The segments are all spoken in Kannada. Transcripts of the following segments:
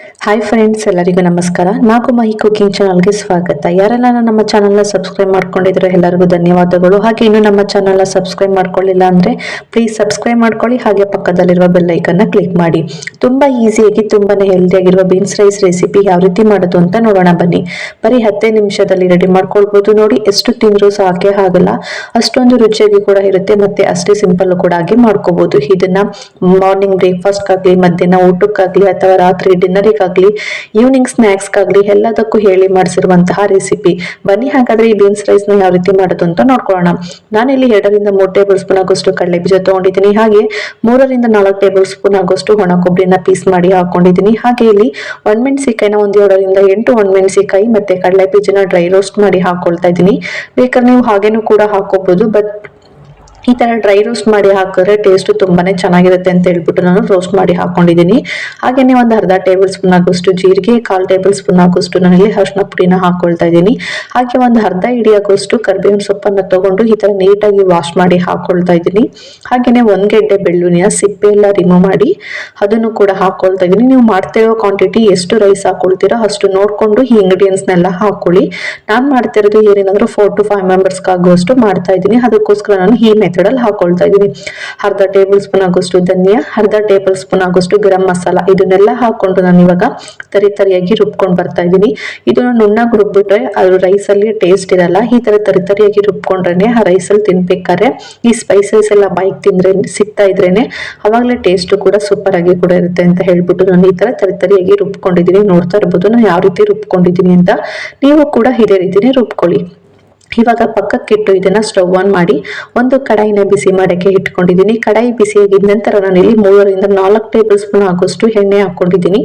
ಹಾಯ್ ಫ್ರೆಂಡ್ಸ್, ಎಲ್ಲರಿಗೂ ನಮಸ್ಕಾರ. ನಾಕು ಮಹಿ ಕುಕಿಂಗ್ ಚಾನಲ್ಗೆ ಸ್ವಾಗತ. ಯಾರೆಲ್ಲ ನಮ್ಮ ಚಾನಲ್ನ ಸಬ್ಸ್ಕ್ರೈಬ್ ಮಾಡ್ಕೊಂಡಿದ್ರೆ ಎಲ್ಲರಿಗೂ ಧನ್ಯವಾದಗಳು. ಹಾಗೆ ಇನ್ನು ನಮ್ಮ ಚಾನಲ್ನ ಸಬ್ಸ್ಕ್ರೈಬ್ ಮಾಡ್ಕೊಳ್ಳಿಲ್ಲ ಅಂದ್ರೆ ಪ್ಲೀಸ್ ಸಬ್ಸ್ಕ್ರೈಬ್ ಮಾಡ್ಕೊಳ್ಳಿ. ಹಾಗೆ ಪಕ್ಕದಲ್ಲಿರುವ ಬೆಲ್ ಐಕನ್ನ ಕ್ಲಿಕ್ ಮಾಡಿ. ತುಂಬಾ ಈಸಿಯಾಗಿ ತುಂಬಾನೇ ಹೆಲ್ದಿಯಾಗಿರುವ ಬೀನ್ಸ್ ರೈಸ್ ರೆಸಿಪಿ ಯಾವ ರೀತಿ ಮಾಡೋದು ಅಂತ ನೋಡೋಣ ಬನ್ನಿ. ಬರೀ 10 ನಿಮಿಷದಲ್ಲಿ ರೆಡಿ ಮಾಡ್ಕೊಳ್ಬಹುದು. ನೋಡಿ, ಎಷ್ಟು ತಿಂದ್ರು ಸಾಕೆ ಆಗಲ್ಲ, ಅಷ್ಟೊಂದು ರುಚಿಯಾಗಿ ಕೂಡ ಇರುತ್ತೆ, ಮತ್ತೆ ಅಷ್ಟೇ ಸಿಂಪಲ್ ಕೂಡ ಆಗಿ ಮಾಡ್ಕೋಬಹುದು. ಇದನ್ನ ಮಾರ್ನಿಂಗ್ ಬ್ರೇಕ್ಫಾಸ್ಟ್ ಆಗ್ಲಿ, ಮಧ್ಯಾಹ್ನ ಊಟಕ್ಕಾಗ್ಲಿ, ಅಥವಾ ರಾತ್ರಿ ಡಿನ್ನರ್ ಆಗ್ಲಿ, ಈವ್ನಿಂಗ್ ಸ್ನಾಕ್ಸ್ ಆಗ್ಲಿ ಎಲ್ಲದಕ್ಕೂ ಹೇಳಿ ಮಾಡಿಸಿರುವಂತಹ ರೆಸಿಪಿ. ಬನ್ನಿ ಹಾಗಾದ್ರೆ ಈ ಬೀನ್ಸ್ ರೈಸ್ ನ ಯಾವ ರೀತಿ ಮಾಡೋದು ಅಂತ ನೋಡ್ಕೊಳ್ಳೋಣ. ನಾನಿಲ್ಲಿ 2 ರಿಂದ 3 ಟೇಬಲ್ ಸ್ಪೂನ್ ಆಗೋಷ್ಟು ಕಡಲೆ ಬೀಜ ತಗೊಂಡಿದ್ದೀನಿ. ಹಾಗೆ 3 ರಿಂದ 4 ಟೇಬಲ್ ಸ್ಪೂನ್ ಆಗೋಷ್ಟು ಒಣ ಕೊಬ್ಬರಿನ ಪೀಸ್ ಮಾಡಿ ಹಾಕೊಂಡಿದ್ದೀನಿ. ಹಾಗೆ ಇಲ್ಲಿ ಒಣಮೆಣಸಿಕಾಯಿನ 7 ರಿಂದ 8 ಒಣಮೆಣಸಿಕಾಯಿ ಮತ್ತೆ ಕಡಲೆ ಬೀಜನ ಡ್ರೈ ರೋಸ್ಟ್ ಮಾಡಿ ಹಾಕೊಳ್ತಾ ಇದ್ದೀನಿ. ಬೇಕಾದ್ರೆ ನೀವು ಹಾಗೇನು ಕೂಡ ಹಾಕೋಬಹುದು, ಬಟ್ ಈ ತರ ಡ್ರೈ ರೋಸ್ಟ್ ಮಾಡಿ ಹಾಕಿದ್ರೆ ಟೇಸ್ಟ್ ತುಂಬಾನೇ ಚೆನ್ನಾಗಿರುತ್ತೆ ಅಂತ ಹೇಳ್ಬಿಟ್ಟು ನಾನು ರೋಸ್ಟ್ ಮಾಡಿ ಹಾಕೊಂಡಿದ್ದೀನಿ. ಹಾಗೇನೆ ಒಂದು ಅರ್ಧ ಟೇಬಲ್ ಸ್ಪೂನ್ ಆಗೋಷ್ಟು ಜೀರಿಗೆ, 1/4 ಟೇಬಲ್ ಸ್ಪೂನ್ ಆಗೋಷ್ಟು ನಾನಿಲ್ಲಿ ಅರಿಶಿನ ಪುಡಿನ ಹಾಕೊಳ್ತಾ ಇದ್ದೀನಿ. ಹಾಗೆ ಒಂದು ಅರ್ಧ ಹಿಡಿ ಆಗೋಷ್ಟು ಕರಿಬೇವಿನ ಸೊಪ್ಪನ್ನ ತಗೊಂಡು ಈ ತರ ನೀಟಾಗಿ ವಾಶ್ ಮಾಡಿ ಹಾಕೊಳ್ತಾ ಇದ್ದೀನಿ. ಹಾಗೇನೆ 1 ಗೆಡ್ಡೆ ಬೆಳ್ಳುಳ್ಳಿನ ಸಿಪ್ಪೆ ಎಲ್ಲ ರಿಮೂವ್ ಮಾಡಿ ಅದನ್ನು ಕೂಡ ಹಾಕೊಳ್ತಾ ಇದ್ದೀನಿ. ನೀವು ಮಾಡ್ತಿರೋ ಕ್ವಾಂಟಿಟಿ ಎಷ್ಟು ರೈಸ್ ಹಾಕೊಳ್ತೀರೋ ಅಷ್ಟು ನೋಡ್ಕೊಂಡು ಈ ಇಂಗ್ರೀಡಿಯೆಂಟ್ಸ್ ನೆಲ್ಲ ಹಾಕೊಳ್ಳಿ. ನಾನು ಮಾಡ್ತಿರೋದು ಏನೇನಾದ್ರೂ 4 to 5 ಮೆಂಬರ್ಸ್ ಆಗುವಷ್ಟು ಮಾಡ್ತಾ ಇದ್ದೀನಿ. ಅದಕ್ಕೋಸ್ಕರ ನಾನು ಈ ಮೆಥಡ್ ಅಲ್ಲಿ ಹಾಕೊಳ್ತಾ ಇದ್ದೀನಿ. ಅರ್ಧ ಟೇಬಲ್ ಸ್ಪೂನ್ ಆಗೋಷ್ಟು ಧನಿಯಾ, ಅರ್ಧ ಟೇಬಲ್ ಸ್ಪೂನ್ ಆಗೋಷ್ಟು ಗರಂ ಮಸಾಲ, ಇದನ್ನೆಲ್ಲ ಹಾಕೊಂಡು ನಾನು ಇವಾಗ ತರಿತರಿಯಾಗಿ ರುಬ್ಕೊಂಡು ಬರ್ತಾ ಇದ್ದೀನಿ. ಇದನ್ನ ನುಣ್ಣಗೆ ರುಬ್ಬಿಟ್ರೆ ಅದು ರೈಸ್ ಅಲ್ಲಿ ಟೇಸ್ಟ್ ಇರಲ್ಲ. ಈ ತರ ತರಿತರಿಯಾಗಿ ರುಬ್ಕೊಂಡ್ರೆ ಆ ರೈಸ್ ಅಲ್ಲಿ ತಿನ್ಬೇಕಾದ್ರೆ ಈ ಸ್ಪೈಸಸ್ ಎಲ್ಲ ಬೈಕ್ ತಿಂದ್ರೆ ಸಿಗ್ತಾ ಇದ್ರೇನೆ ಅವಾಗಲೇ ಟೇಸ್ಟ್ ಕೂಡ ಸೂಪರ್ ಆಗಿ ಕೂಡ ಇರುತ್ತೆ ಅಂತ ಹೇಳ್ಬಿಟ್ಟು ನಾನು ಈ ತರ ತರಿತರಿಯಾಗಿ ರುಬ್ಕೊಂಡಿದ್ದೀನಿ. ನೋಡ್ತಾ ಇರ್ಬೋದು ನಾನು ಯಾವ ರೀತಿ ರುಬ್ಕೊಂಡಿದ್ದೀನಿ ಅಂತ. ನೀವು ಕೂಡ ಇದೇ ರೀತಿನೇ ರುಬ್ಕೊಳ್ಳಿ. ಇವಾಗ ಪಕ್ಕಕ್ಕಿಟ್ಟು ಇದನ್ನ ಸ್ಟವ್ ಆನ್ ಮಾಡಿ ಒಂದು ಕಡಾಯಿನ ಬಿಸಿ ಮಾಡಕ್ಕೆ ಇಟ್ಕೊಂಡಿದ್ದೀನಿ. ಕಡಾಯಿ ಬಿಸಿಯಾಗಿದ್ದ ನಂತರ ನಾನು ಇಲ್ಲಿ 3 ರಿಂದ 4 ಟೇಬಲ್ ಸ್ಪೂನ್ ಆಗೋಷ್ಟು ಎಣ್ಣೆ ಹಾಕೊಂಡಿದ್ದೀನಿ.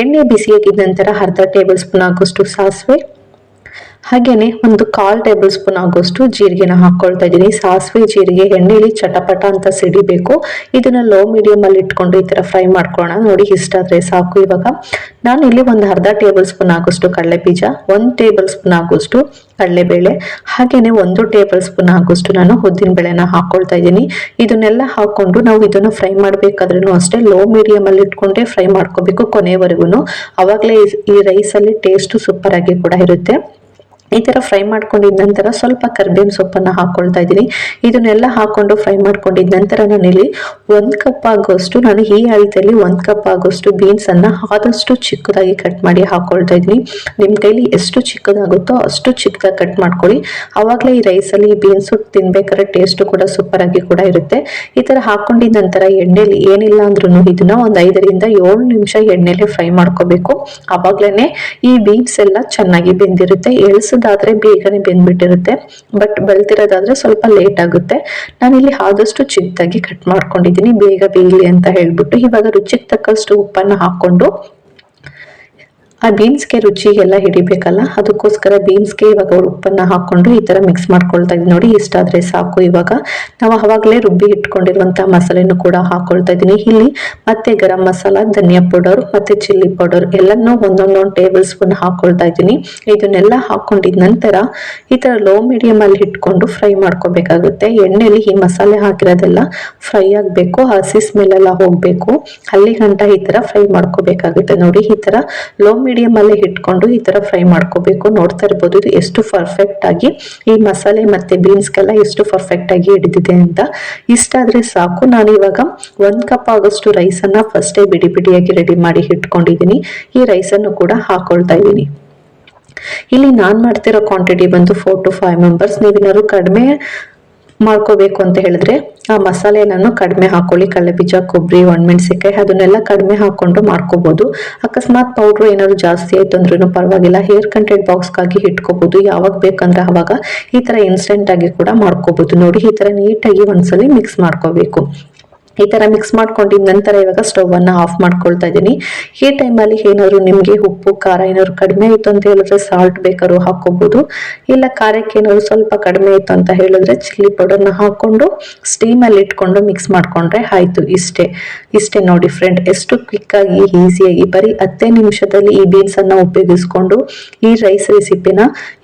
ಎಣ್ಣೆ ಬಿಸಿಯಾಗಿದ್ದ ನಂತರ ಅರ್ಧ ಟೇಬಲ್ ಸ್ಪೂನ್ ಆಗೋಷ್ಟು ಸಾಸಿವೆ, ಹಾಗೇನೆ ಒಂದು 1/4 ಟೇಬಲ್ ಸ್ಪೂನ್ ಆಗೋಷ್ಟು ಜೀರಿಗೆನ ಹಾಕೊಳ್ತಾ ಇದ್ದೀನಿ. ಸಾಸಿವೆ ಜೀರಿಗೆ ಎಣ್ಣೆಲಿ ಚಟಪಟ ಅಂತ ಸಿಡಿಬೇಕು. ಇದನ್ನ ಲೋ ಮೀಡಿಯಂ ಅಲ್ಲಿ ಇಟ್ಕೊಂಡು ಈ ತರ ಫ್ರೈ ಮಾಡ್ಕೊಳ್ಳೋಣ. ನೋಡಿ, ಇಷ್ಟಾದ್ರೆ ಸಾಕು. ಇವಾಗ ನಾನು ಇಲ್ಲಿ ಒಂದು ಅರ್ಧ ಟೇಬಲ್ ಸ್ಪೂನ್ ಆಗೋಷ್ಟು ಕಡಲೆ ಬೀಜ, 1 ಟೇಬಲ್ ಸ್ಪೂನ್ ಆಗೋಷ್ಟು ಕಡಲೆಬೇಳೆ, ಹಾಗೇನೆ 1 ಟೇಬಲ್ ಸ್ಪೂನ್ ಆಗೋಷ್ಟು ನಾನು ಉದ್ದಿನ ಬೇಳೆನ ಹಾಕೊಳ್ತಾ ಇದ್ದೀನಿ. ಇದನ್ನೆಲ್ಲ ಹಾಕೊಂಡು ನಾವು ಇದನ್ನು ಫ್ರೈ ಮಾಡ್ಬೇಕಾದ್ರೂ ಅಷ್ಟೇ ಲೋ ಮೀಡಿಯಂ ಅಲ್ಲಿ ಇಟ್ಕೊಂಡೆ ಫ್ರೈ ಮಾಡ್ಕೋಬೇಕು ಕೊನೆವರೆಗೂ. ಅವಾಗಲೇ ಈ ರೈಸ್ ಅಲ್ಲಿ ಟೇಸ್ಟ್ ಸೂಪರ್ ಆಗಿ ಕೂಡ ಇರುತ್ತೆ. ಈ ತರ ಫ್ರೈ ಮಾಡ್ಕೊಂಡಿದ ನಂತರ ಸ್ವಲ್ಪ ಕರಿಬೇವಿನ ಸೊಪ್ಪನ್ನ ಹಾಕೊಳ್ತಾ ಇದ್ದೀನಿ. ಇದನ್ನೆಲ್ಲ ಹಾಕೊಂಡು ಫ್ರೈ ಮಾಡ್ಕೊಂಡಿದ ನಂತರ ನಾನಿಲ್ಲಿ 1 ಕಪ್ ಆಗೋಷ್ಟು, ನಾನು ಈ ಅಳತೆಯಲ್ಲಿ 1 ಕಪ್ ಆಗೋಷ್ಟು ಬೀನ್ಸ್ ಅನ್ನ ಆದಷ್ಟು ಚಿಕ್ಕದಾಗಿ ಕಟ್ ಮಾಡಿ ಹಾಕೊಳ್ತಾ ಇದ್ದೀನಿ. ನಿಮ್ ಕೈಲಿ ಎಷ್ಟು ಚಿಕ್ಕದಾಗುತ್ತೋ ಅಷ್ಟು ಚಿಕ್ಕದಾಗಿ ಕಟ್ ಮಾಡ್ಕೊಳ್ಳಿ. ಅವಾಗಲೇ ಈ ರೈಸ್ ಅಲ್ಲಿ ಬೀನ್ಸ್ ತಿನ್ಬೇಕಾದ್ರೆ ಟೇಸ್ಟ್ ಕೂಡ ಸೂಪರ್ ಆಗಿ ಕೂಡ ಇರುತ್ತೆ. ಈ ತರ ಹಾಕೊಂಡಿದ ನಂತರ ಎಣ್ಣೆಲಿ ಏನಿಲ್ಲ ಅಂದ್ರೂ ಇದನ್ನ ಒಂದು 5 ರಿಂದ 7 ನಿಮಿಷ ಎಣ್ಣೆಲೆ ಫ್ರೈ ಮಾಡ್ಕೋಬೇಕು. ಅವಾಗ್ಲೇನೆ ಈ ಬೀನ್ಸ್ ಎಲ್ಲ ಚೆನ್ನಾಗಿ ಬೆಂದಿರುತ್ತೆ. ಆದ್ರೆ ಬೇಗನೆ ಬೆಂದ್ಬಿಟ್ಟಿರುತ್ತೆ, ಬಟ್ ಬೆಳ್ತಿರೋದಾದ್ರೆ ಸ್ವಲ್ಪ ಲೇಟ್ ಆಗುತ್ತೆ. ನಾನಿಲ್ಲಿ ಆದಷ್ಟು ಚಿಕ್ಕದಾಗಿ ಕಟ್ ಮಾಡ್ಕೊಂಡಿದ್ದೀನಿ, ಬೇಗ ಬೇಯಲಿ ಅಂತ ಹೇಳ್ಬಿಟ್ಟು. ಇವಾಗ ರುಚಿಗೆ ತಕ್ಕಷ್ಟು ಉಪ್ಪನ್ನ ಹಾಕೊಂಡು ಆ ಬೀನ್ಸ್ಗೆ ರುಚಿಗೆಲ್ಲ ಹಿಡಿಬೇಕಲ್ಲ, ಅದಕ್ಕೋಸ್ಕರ ಬೀನ್ಸ್ಗೆ ಇವಾಗ ಉಪ್ಪನ್ನ ಹಾಕೊಂಡು ಈ ತರ ಮಿಕ್ಸ್ ಮಾಡ್ಕೊಳ್ತಾ ಇದ್ದೀನಿ. ನೋಡಿ, ಇಷ್ಟಾದ್ರೆ ಸಾಕು. ಇವಾಗ ನಾವು ಅವಾಗಲೇ ರುಬ್ಬಿ ಇಟ್ಕೊಂಡಿರುವಂತಹ ಮಸಾಲೆನೂ ಕೂಡ ಹಾಕೊಳ್ತಾ ಇದ್ದೀನಿ. ಇಲ್ಲಿ ಮತ್ತೆ ಗರಂ ಮಸಾಲ, ಧನಿಯಾ ಪೌಡರ್ ಮತ್ತೆ ಚಿಲ್ಲಿ ಪೌಡರ್ ಎಲ್ಲನೂ ಒಂದೊಂದು ಟೇಬಲ್ ಸ್ಪೂನ್ ಹಾಕೊಳ್ತಾ ಇದ್ದೀನಿ. ಇದನ್ನೆಲ್ಲ ಹಾಕೊಂಡಿದ ನಂತರ ಈ ತರ ಲೋ ಮೀಡಿಯಂ ಅಲ್ಲಿ ಇಟ್ಕೊಂಡು ಫ್ರೈ ಮಾಡ್ಕೋಬೇಕಾಗುತ್ತೆ. ಎಣ್ಣೆಲಿ ಈ ಮಸಾಲೆ ಹಾಕಿರೋದೆಲ್ಲ ಫ್ರೈ ಆಗ್ಬೇಕು, ಹಸಿ ಸ್ಮೆಲ್ ಎಲ್ಲ ಹೋಗ್ಬೇಕು, ಅಲ್ಲಿ ಗಂಟ ಈ ತರ ಫ್ರೈ ಮಾಡ್ಕೋಬೇಕಾಗುತ್ತೆ. ನೋಡಿ, ಈ ತರ ಲೋ ಮೀಡಿಯಂ ಅಲ್ಲಿ ಇಟ್ಕೊಂಡು ಈ ತರ ಫ್ರೈ ಮಾಡ್ಕೋಬೇಕು. ನೋಡ್ತಾ ಇರ್ಬೋದು ಇದು ಎಷ್ಟು ಪರ್ಫೆಕ್ಟ್ ಆಗಿ ಈ ಮಸಾಲೆ ಮತ್ತೆ ಬೀನ್ಸ್ಗೆಲ್ಲ ಎಷ್ಟು ಪರ್ಫೆಕ್ಟ್ ಆಗಿ ಹಿಡಿದಿದೆ ಅಂತ. ಇಷ್ಟಾದ್ರೆ ಸಾಕು. ನಾನು ಇವಾಗ 1 ಕಪ್ ಆಗೋಷ್ಟು ರೈಸ್ ಅನ್ನ ಫಸ್ಟೇ ಬಿಡಿ ಬಿಡಿಯಾಗಿ ರೆಡಿ ಮಾಡಿ ಇಟ್ಕೊಂಡಿದ್ದೀನಿ. ಈ ರೈಸ್ ಅನ್ನು ಕೂಡ ಹಾಕೊಳ್ತಾ ಇದ್ದೀನಿ. ಇಲ್ಲಿ ನಾನ್ ಮಾಡ್ತಿರೋ ಕ್ವಾಂಟಿಟಿ ಬಂದು 4 to 5 ಮೆಂಬರ್ಸ್. ನೀವೇನಾದ್ರು ಕಡಿಮೆ ಮಾಡ್ಕೋಬೇಕು ಅಂತ ಹೇಳಿದ್ರೆ ಆ ಮಸಾಲೆ ನಾನು ಕಡಿಮೆ ಹಾಕೊಳ್ಳಿ. ಕಡಲೆ ಬೀಜ, ಕೊಬ್ಬರಿ, ಒಣಮೆಣಸಿಕಾಯಿ ಅದನ್ನೆಲ್ಲ ಕಡಿಮೆ ಹಾಕೊಂಡು ಮಾಡ್ಕೋಬಹುದು. ಅಕಸ್ಮಾತ್ ಪೌಡ್ರ್ ಏನಾದ್ರು ಜಾಸ್ತಿ ಆಯ್ತು ಅಂದ್ರೂ ಪರವಾಗಿಲ್ಲ, ಹೇರ್ ಕಂಟೆಂಟ್ ಬಾಕ್ಸ್ಗಾಗಿ ಇಟ್ಕೋಬಹುದು. ಯಾವಾಗ ಬೇಕಂದ್ರೆ ಅವಾಗ ಈ ತರ ಇನ್ಸ್ಟೆಂಟ್ ಆಗಿ ಕೂಡ ಮಾಡ್ಕೋಬಹುದು. ನೋಡಿ, ಈ ತರ ನೀಟಾಗಿ ಒಂದ್ಸಲಿ ಮಿಕ್ಸ್ ಮಾಡ್ಕೋಬೇಕು. ಈ ತರ ಮಿಕ್ಸ್ ಮಾಡ್ಕೊಂಡಿದ ನಂತರ ಇವಾಗ ಸ್ಟವ್ ಅನ್ನ ಆಫ್ ಮಾಡ್ಕೊಳ್ತಾ ಇದ್ದೀನಿ. ಈ ಟೈಮಲ್ಲಿ ಏನಾದ್ರು ನಿಮ್ಗೆ ಉಪ್ಪು ಖಾರ ಏನಾದ್ರು ಕಡಿಮೆ ಆಯ್ತು ಅಂತ ಹೇಳಿದ್ರೆ ಸಾಲ್ಟ್ ಬೇಕಾದ್ರೂ ಹಾಕೋಬಹುದು. ಇಲ್ಲ ಖಾರಕ್ಕೆ ಏನಾದ್ರು ಸ್ವಲ್ಪ ಕಡಿಮೆ ಆಯ್ತು ಅಂತ ಹೇಳಿದ್ರೆ ಚಿಲ್ಲಿ ಪೌಡರ್ನ ಹಾಕೊಂಡು ಸ್ಟೀಮ್ ಅಲ್ಲಿ ಇಟ್ಕೊಂಡು ಮಿಕ್ಸ್ ಮಾಡ್ಕೊಂಡ್ರೆ ಆಯ್ತು. ಇಷ್ಟೇ ನೋಡಿ ಫ್ರೆಂಡ್, ಎಷ್ಟು ಕ್ವಿಕ್ ಆಗಿ ಈಸಿಯಾಗಿ ಬರೀ 10 ನಿಮಿಷದಲ್ಲಿ ಈ ಬೀನ್ಸ್ ಅನ್ನ ಉಪಯೋಗಿಸ್ಕೊಂಡು ಈ ರೈಸ್ ರೆಸಿಪಿನ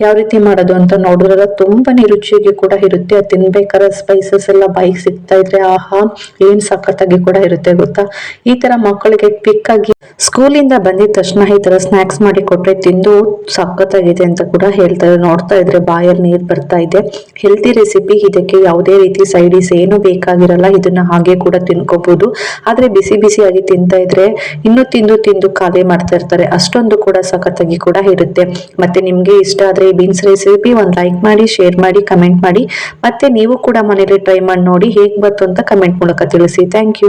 ಯಾವ ರೀತಿ ಮಾಡೋದು ಅಂತ ನೋಡಿದ್ರೆ ತುಂಬಾನೇ ರುಚಿಯಾಗಿ ಕೂಡ ಇರುತ್ತೆ. ತಿನ್ಬೇಕಾದ್ರೆ ಸ್ಪೈಸಸ್ ಎಲ್ಲ ಬಾಯಿಗೆ ಸಿಗ್ತಾ ಇದ್ರೆ ಆಹಾ, ಏನ್ ಸಖತ್ತಾಗಿ ಕೂಡ ಇರುತ್ತೆ ಗೊತ್ತಾ. ಈ ತರ ಮಕ್ಕಳಿಗೆ ಕ್ವಿಕ್ ಆಗಿ ಸ್ಕೂಲಿಂದ ಬಂದಿದ ತಕ್ಷಣ ಈ ತರ ಸ್ನಾಕ್ಸ್ ಮಾಡಿ ಕೊಟ್ರೆ ತಿಂದು ಸಖತ್ತಾಗಿದೆ ಅಂತ ಕೂಡ ಹೇಳ್ತಾರೆ. ನೋಡ್ತಾ ಇದ್ರೆ ಬಾಯಲ್ಲಿ ನೀರ್ ಬರ್ತಾ ಇದೆ. ಹೆಲ್ತಿ ರೆಸಿಪಿ, ಇದಕ್ಕೆ ಯಾವುದೇ ರೀತಿ ಸೈಡಿಸ್ ಏನು ಬೇಕಾಗಿರಲ್ಲ. ಇದನ್ನ ಹಾಗೆ ಕೂಡ ತಿನ್ಕೋಬಹುದು. ಆದ್ರೆ ಬಿಸಿ ಬಿಸಿಯಾಗಿ ತಿಂತಾ ಇದ್ರೆ ಇನ್ನು ತಿಂದು ತಿಂದು ಖಾಲಿ ಮಾಡ್ತಾ ಇರ್ತಾರೆ. ಅಷ್ಟೊಂದು ಕೂಡ ಸಖತ್ತಾಗಿ ಕೂಡ ಇರುತ್ತೆ. ಮತ್ತೆ ನಿಮ್ಗೆ ಇಷ್ಟ ಆದ್ರೆ ಈ ಬೀನ್ಸ್ ರೆಸಿಪಿ ಒಂದು ಲೈಕ್ ಮಾಡಿ, ಶೇರ್ ಮಾಡಿ, ಕಮೆಂಟ್ ಮಾಡಿ. ಮತ್ತೆ ನೀವು ಕೂಡ ಮನೇಲಿ ಟ್ರೈ ಮಾಡಿ ನೋಡಿ ಹೇಗ್ ಬಂತು ಅಂತ ಕಮೆಂಟ್ ಮೂಲಕ ತಿಳಿಸಿ. Thank you.